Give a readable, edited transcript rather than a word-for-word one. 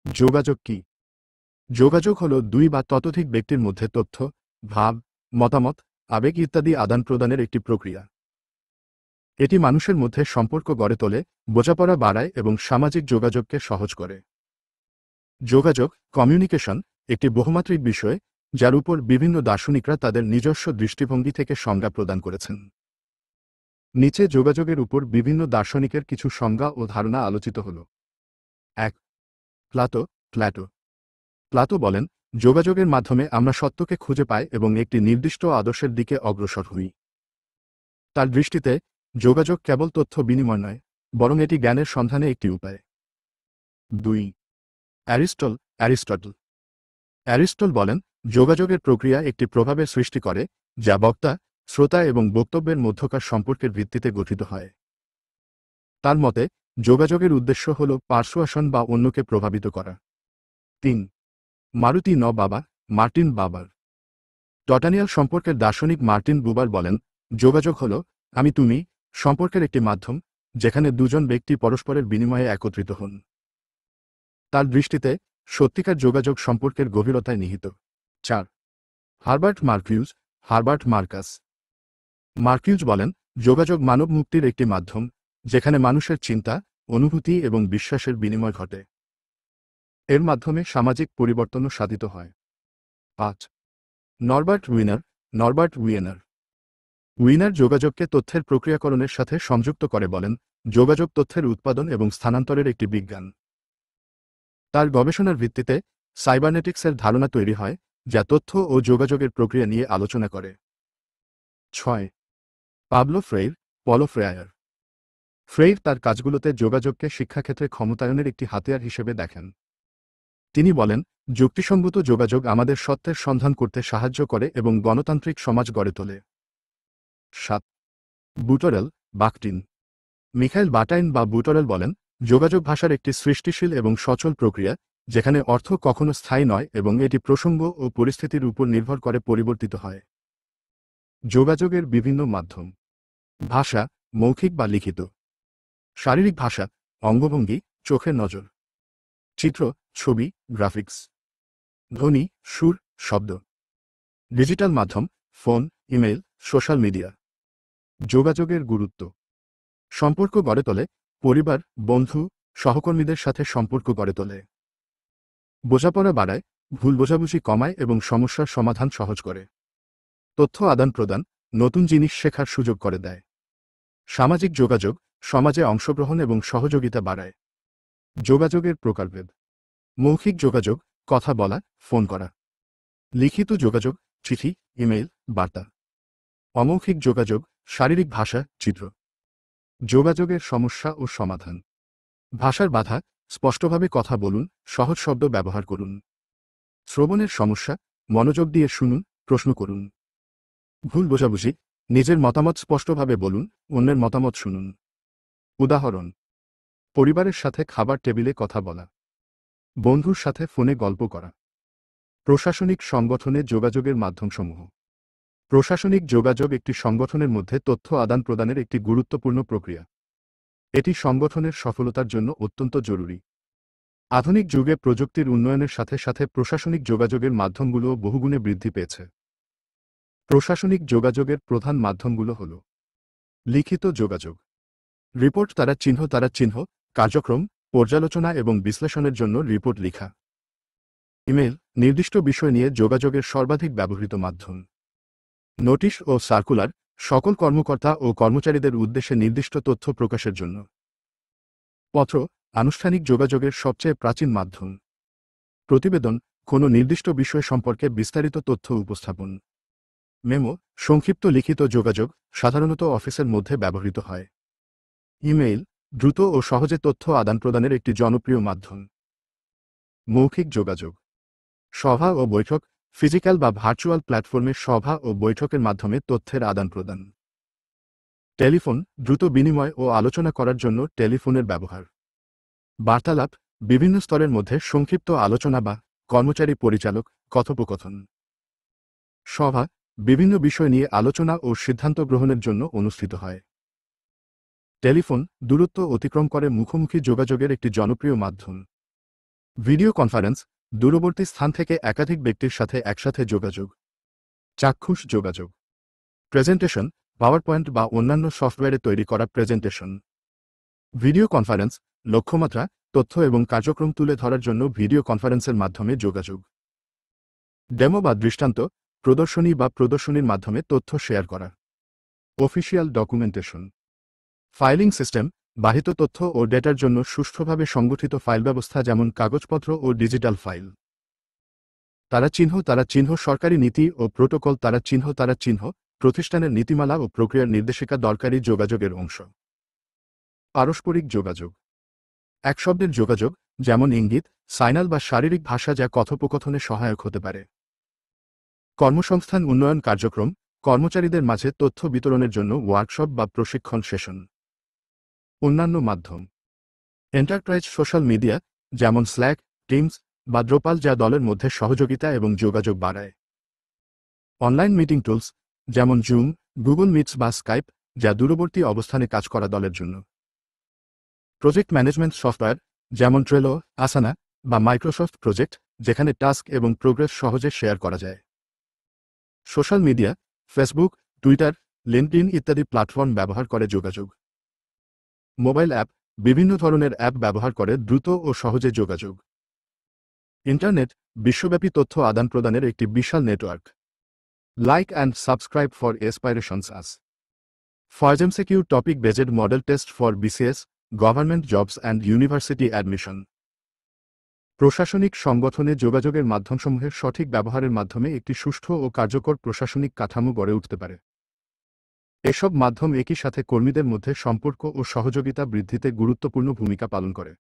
যোগাযোগ কি? যোগাযোগ হল দুই বা ততোধিক ব্যক্তির মধ্যে তথ্য, ভাব, মতামত, আবেগ ইত্যাদি আদান প্রদানের একটি প্রক্রিয়া। এটি মানুষের মধ্যে সম্পর্ক গড়ে তোলে, বোঝাপড়া বাড়ায় এবং সামাজিক যোগাযোগকে সহজ করে। যোগাযোগ, কমিউনিকেশন, একটি বহুমাত্রিক বিষয় যার উপর বিভিন্ন দার্শনিকরা তাদের নিজস্ব দৃষ্টিভঙ্গি থেকে সংজ্ঞা প্রদান করেছেন। নিচে যোগাযোগের উপর বিভিন্ন দার্শনিকের কিছু সংজ্ঞা ও ধারণা আলোচিত হল। ১. প্লাটো প্লাটো বলেন, যোগাযোগের মাধ্যমে আমরা সত্যকে খুঁজে পাই এবং একটি নির্দিষ্ট আদর্শের দিকে অগ্রসর হই। তার দৃষ্টিতে যোগাযোগ কেবল তথ্য বিনিময় নয়, বরং এটি জ্ঞানের সন্ধানে একটি উপায়। ২. অ্যারিস্টটল বলেন, যোগাযোগের প্রক্রিয়া একটি প্রভাবের সৃষ্টি করে যা বক্তা, শ্রোতা এবং বক্তব্যের মধ্যকার সম্পর্কের ভিত্তিতে গঠিত হয়। তার মতে যোগাযোগের উদ্দেশ্য হল পার্সুয়াশন বা অন্যকে প্রভাবিত করা। ৩. মার্টিন বাবার টটানিয়াল সম্পর্কের দার্শনিক মার্টিন বুবার বলেন, যোগাযোগ হল আমি তুমি সম্পর্কের একটি মাধ্যম যেখানে দুজন ব্যক্তি পরস্পরের বিনিময়ে একত্রিত হন। তার দৃষ্টিতে সত্যিকার যোগাযোগ সম্পর্কের গভীরতায় নিহিত। ৪. হারবার্ট মার্কিউজ বলেন, যোগাযোগ মানব মুক্তির একটি মাধ্যম যেখানে মানুষের চিন্তা, অনুভূতি এবং বিশ্বাসের বিনিময় ঘটে। এর মাধ্যমে সামাজিক পরিবর্তনও সাধিত হয়। ৫. নরবার্ট উইনার যোগাযোগকে তথ্যের প্রক্রিয়াকরণের সাথে সংযুক্ত করে বলেন, যোগাযোগ তথ্যের উৎপাদন এবং স্থানান্তরের একটি বিজ্ঞান। তার গবেষণার ভিত্তিতে সাইবারনেটিক্সের ধারণা তৈরি হয়, যা তথ্য ও যোগাযোগের প্রক্রিয়া নিয়ে আলোচনা করে। ৬. পলো ফ্রেয়ার তার কাজগুলোতে যোগাযোগকে শিক্ষাক্ষেত্রে ক্ষমতায়নের একটি হাতিয়ার হিসেবে দেখেন। তিনি বলেন, যুক্তিসঙ্গত যোগাযোগ আমাদের সত্যের সন্ধান করতে সাহায্য করে এবং গণতান্ত্রিক সমাজ গড়ে তোলে। ৭. মিখাইল বাটাইন বা বুটরেল বলেন, যোগাযোগ ভাষার একটি সৃষ্টিশীল এবং সচল প্রক্রিয়া যেখানে অর্থ কখনো স্থায়ী নয় এবং এটি প্রসঙ্গ ও পরিস্থিতির উপর নির্ভর করে পরিবর্তিত হয়। যোগাযোগের বিভিন্ন মাধ্যম: ভাষা, মৌখিক বা লিখিত; শারীরিক ভাষা, অঙ্গভঙ্গি, চোখের নজর; চিত্র, ছবি, গ্রাফিক্স; ধ্বনি, সুর, শব্দ; ডিজিটাল মাধ্যম, ফোন, ইমেল, সোশ্যাল মিডিয়া। যোগাযোগের গুরুত্ব: সম্পর্ক গড়ে তোলে, পরিবার, বন্ধু, সহকর্মীদের সাথে সম্পর্ক গড়ে তোলে; বোঝাপড়া বাড়ায়, ভুল বোঝাবুঝি কমায় এবং সমস্যার সমাধান সহজ করে; তথ্য আদান প্রদান, নতুন জিনিস শেখার সুযোগ করে দেয়; সামাজিক যোগাযোগ, সমাজে অংশগ্রহণ এবং সহযোগিতা বাড়ায়। যোগাযোগের প্রকারভেদ: মৌখিক যোগাযোগ, কথা বলা, ফোন করা; লিখিত যোগাযোগ, চিঠি, ইমেইল, বার্তা; অমৌখিক যোগাযোগ, শারীরিক ভাষা, চিত্র। যোগাযোগের সমস্যা ও সমাধান: ভাষার বাধা, স্পষ্টভাবে কথা বলুন, সহজ শব্দ ব্যবহার করুন; শ্রবণের সমস্যা, মনোযোগ দিয়ে শুনুন, প্রশ্ন করুন; ভুল বোঝাবুঝি, নিজের মতামত স্পষ্টভাবে বলুন, অন্যের মতামত শুনুন। উদাহরণ: পরিবারের সাথে খাবার টেবিলে কথা বলা; বন্ধুর সাথে ফোনে গল্প করা। প্রশাসনিক সংগঠনে যোগাযোগের মাধ্যমসমূহ: প্রশাসনিক যোগাযোগ একটি সংগঠনের মধ্যে তথ্য আদান প্রদানের একটি গুরুত্বপূর্ণ প্রক্রিয়া। এটি সংগঠনের সফলতার জন্য অত্যন্ত জরুরি। আধুনিক যুগে প্রযুক্তির উন্নয়নের সাথে সাথে প্রশাসনিক যোগাযোগের মাধ্যমগুলোও বহুগুণে বৃদ্ধি পেয়েছে। প্রশাসনিক যোগাযোগের প্রধান মাধ্যমগুলো হল: লিখিত যোগাযোগ, রিপোর্ট দ্বারা চিহ্ন, কার্যক্রম, পর্যালোচনা এবং বিশ্লেষণের জন্য রিপোর্ট লেখা; ইমেল, নির্দিষ্ট বিষয় নিয়ে যোগাযোগের সর্বাধিক ব্যবহৃত মাধ্যম; নোটিশ ও সার্কুলার, সকল কর্মকর্তা ও কর্মচারীদের উদ্দেশ্যে নির্দিষ্ট তথ্য প্রকাশের জন্য; পত্র, আনুষ্ঠানিক যোগাযোগের সবচেয়ে প্রাচীন মাধ্যম; প্রতিবেদন, কোনো নির্দিষ্ট বিষয় সম্পর্কে বিস্তারিত তথ্য উপস্থাপন; মেমো, সংক্ষিপ্ত লিখিত যোগাযোগ, সাধারণত অফিসের মধ্যে ব্যবহৃত হয়; ইমেইল, দ্রুত ও সহজে তথ্য আদান প্রদানের একটি জনপ্রিয় মাধ্যম; মৌখিক যোগাযোগ, সভা ও বৈঠক, ফিজিক্যাল বা ভার্চুয়াল প্ল্যাটফর্মে সভা ও বৈঠকের মাধ্যমে তথ্যের আদান প্রদান; টেলিফোন, দ্রুত বিনিময় ও আলোচনা করার জন্য টেলিফোনের ব্যবহার; বার্তালাপ, বিভিন্ন স্তরের মধ্যে সংক্ষিপ্ত আলোচনা বা কর্মচারী পরিচালক কথোপকথন; সভা, বিভিন্ন বিষয় নিয়ে আলোচনা ও সিদ্ধান্ত গ্রহণের জন্য অনুষ্ঠিত হয়। টেলিফোন, দূরত্ব অতিক্রম করে মুখোমুখি যোগাযোগের একটি জনপ্রিয় মাধ্যম। ভিডিও কনফারেন্স, দূরবর্তী স্থান থেকে একাধিক ব্যক্তির সাথে একসাথে যোগাযোগ। চাক্ষুষ যোগাযোগ। প্রেজেন্টেশন, পাওয়ার পয়েন্ট বা অন্যান্য সফটওয়্যারে তৈরি করা প্রেজেন্টেশন। ভিডিও কনফারেন্স, লক্ষ্যমাত্রা, তথ্য এবং কার্যক্রম তুলে ধরার জন্য ভিডিও কনফারেন্সের মাধ্যমে যোগাযোগ। ডেমো বা দৃষ্টান্ত, প্রদর্শনী বা প্রদর্শনীর মাধ্যমে তথ্য শেয়ার করা। অফিসিয়াল ডকুমেন্টেশন, ফাইলিং সিস্টেম, বাহিত তথ্য ও ডেটার জন্য সুষ্ঠুভাবে সংগঠিত ফাইল ব্যবস্থা যেমন কাগজপত্র ও ডিজিটাল ফাইল। তারা চিহ্ন সরকারি নীতি ও প্রোটোকল। তারা চিহ্ন প্রতিষ্ঠানের নীতিমালা ও প্রক্রিয়ার নির্দেশিকা দরকারি যোগাযোগের অংশ। পারস্পরিক যোগাযোগ, এক শব্দের যোগাযোগ, যেমন ইঙ্গিত, সাইনাল বা শারীরিক ভাষা যা কথোপকথনে সহায়ক হতে পারে। কর্মসংস্থান উন্নয়ন কার্যক্রম, কর্মচারীদের মাঝে তথ্য বিতরণের জন্য ওয়ার্কশপ বা প্রশিক্ষণ সেশন। অন্যান্য মাধ্যম, এন্টারপ্রাইজ সোশ্যাল মিডিয়া, যেমন স্ল্যাক, টিমস বা দ্রোপাল যা দলের মধ্যে সহযোগিতা এবং যোগাযোগ বাড়ায়। অনলাইন মিটিং টুলস, যেমন জুম, গুগল মিটস বা স্কাইপ, যা দূরবর্তী অবস্থানে কাজ করা দলের জন্য। প্রজেক্ট ম্যানেজমেন্ট সফটওয়্যার, যেমন ট্রেলো, আসানা বা মাইক্রোসফট প্রজেক্ট, যেখানে টাস্ক এবং প্রোগ্রেস সহজে শেয়ার করা যায়। Social media, Facebook, Twitter, LinkedIn ইত্যাদি প্ল্যাটফর্ম ব্যবহার করে যোগাযোগ। মোবাইল অ্যাপ, বিভিন্ন ধরনের অ্যাপ ব্যবহার করে দ্রুত ও সহজে যোগাযোগ। ইন্টারনেট, বিশ্বব্যাপী তথ্য আদান প্রদানের একটি বিশাল network. Like and subscribe for aspirations us. FOIGEMCQ topic based model test for BCS, government jobs and university admission. প্রশাসনিক সংগঠনে যোগাযোগের মাধ্যমসমূহের সঠিক ব্যবহারের মাধ্যমে একটি সুষ্ঠু ও কার্যকর প্রশাসনিক কাঠামো গড়ে উঠতে পারে। এসব মাধ্যম একই সাথে কর্মীদের মধ্যে সম্পর্ক ও সহযোগিতা বৃদ্ধিতে গুরুত্বপূর্ণ ভূমিকা পালন করে।